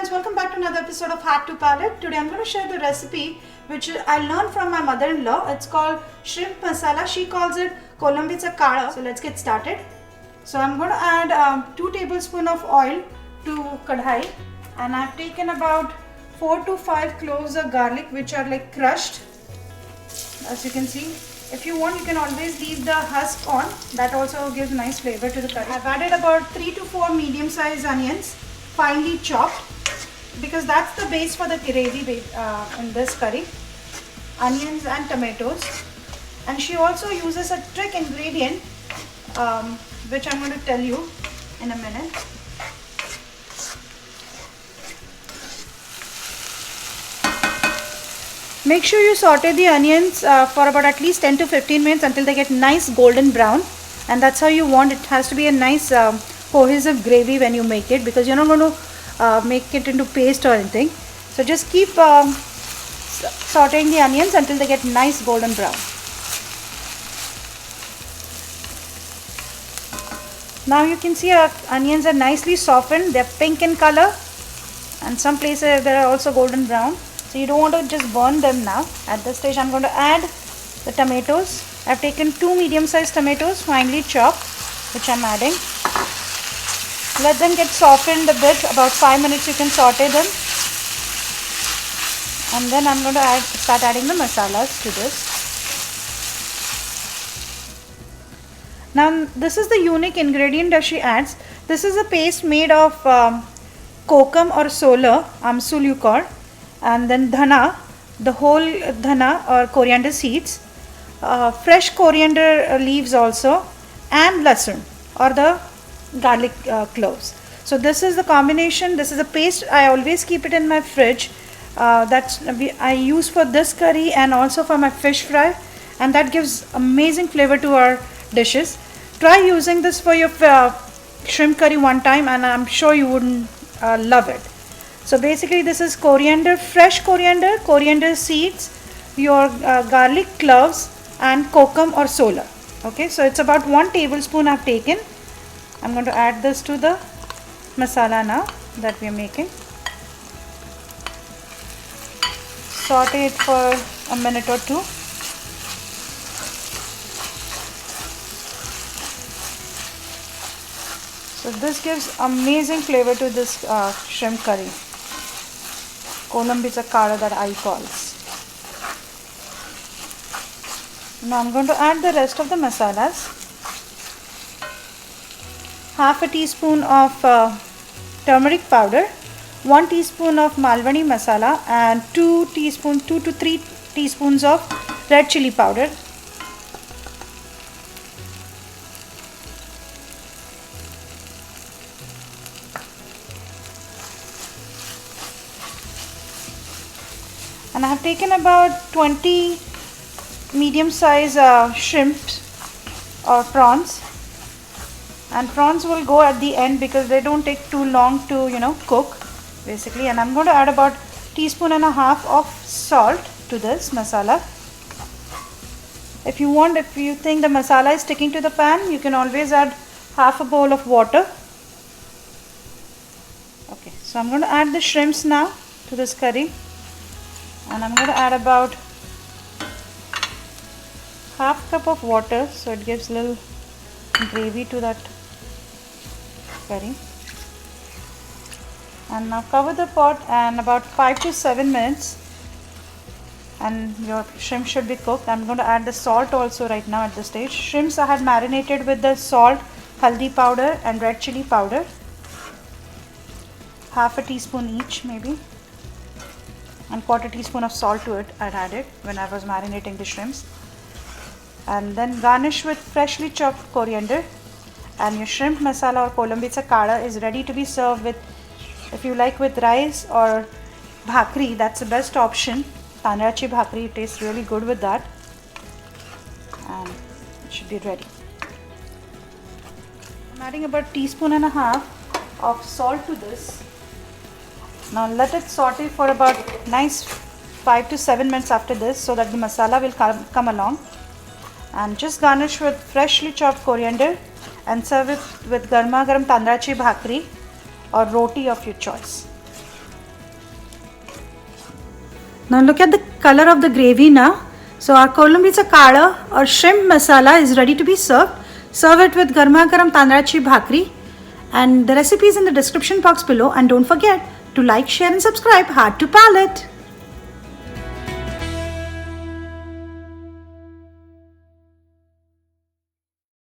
friends, welcome back to another episode of Heart to Palate. Today I'm going to share the recipe which I learned from my mother-in-law. It's called shrimp masala. She calls it Kolambicha Kada. So let's get started. So I'm going to add 2 tablespoons of oil to kadhai, and I've taken about 4 to 5 cloves of garlic which are like crushed. As you can see, if you want you can always leave the husk on. That also gives nice flavor to the curry. I've added about 3 to 4 medium-sized onions, finely chopped, because that's the base for the gravy in this curry. Onions and tomatoes. And she also uses a trick ingredient which I'm going to tell you in a minute. Make sure you saute the onions for about at least 10 to 15 minutes until they get nice golden brown, and that's how you want it. Has to be a nice cohesive gravy when you make it, because you're not going to make it into paste or anything. So just keep sauteing the onions until they get nice golden brown. Now you can see our onions are nicely softened. They're pink in color, and some places they are also golden brown. So you don't want to just burn them now. At this stage I'm going to add the tomatoes. I've taken 2 medium-sized tomatoes, finely chopped, which I'm adding. Let them get softened a bit, about 5 minutes you can saute them. And then I'm going to start adding the masalas to this. Now this is the unique ingredient that she adds. This is a paste made of kokum or solar, amsul you call, and then dhana, the whole dhana or coriander seeds, fresh coriander leaves also, and lasun or the garlic cloves. So this is the combination. This is a paste. I always keep it in my fridge. I use for this curry and also for my fish fry, and that gives amazing flavor to our dishes. Try using this for your shrimp curry one time, and I'm sure you wouldn't love it. So basically this is coriander, fresh coriander, coriander seeds, your garlic cloves, and kokum or solar. Okay, so it's about 1 tablespoon I've taken. I'm going to add this to the masala now that we are making. Saute it for a minute or 2. So this gives amazing flavor to this shrimp curry, Kolambicha Kada, that I calls. Now I'm going to add the rest of the masalas. Half a teaspoon of turmeric powder, 1 teaspoon of Malwani masala, and 2 to 3 teaspoons of red chili powder. And I have taken about 20 medium-sized shrimps or prawns, and prawns will go at the end because they don't take too long to cook basically. And I'm going to add about 1.5 teaspoons of salt to this masala. If you think the masala is sticking to the pan, you can always add half a bowl of water. Okay, so I'm going to add the shrimps now to this curry. And I'm going to add about half cup of water, so it gives a little gravy to that curry. And now cover the pot and about 5 to 7 minutes, and your shrimp should be cooked. I'm going to add the salt also right now at this stage. Shrimps I had marinated with the salt, haldi powder, and red chili powder. Half a teaspoon each maybe. And 1/4 teaspoon of salt to it I added when I was marinating the shrimps. And then garnish with freshly chopped coriander, and your shrimp masala or Kolambicha Kada is ready to be served with, if you like, with rice or bhakri. That's the best option. Tandrachi bhakri tastes really good with that, and it should be ready. I'm adding about 1.5 teaspoons of salt to this. Now let it saute for about nice 5 to 7 minutes after this, so that the masala will come along. And just garnish with freshly chopped coriander and serve it with garma garam tandrachi bhakri or roti of your choice. Now look at the color of the gravy now. So our Kolambicha kala or shrimp masala is ready to be served. Serve it with garma garam tandrachi bhakri. And the recipe is in the description box below. And don't forget to like, share and subscribe. Heart to palate.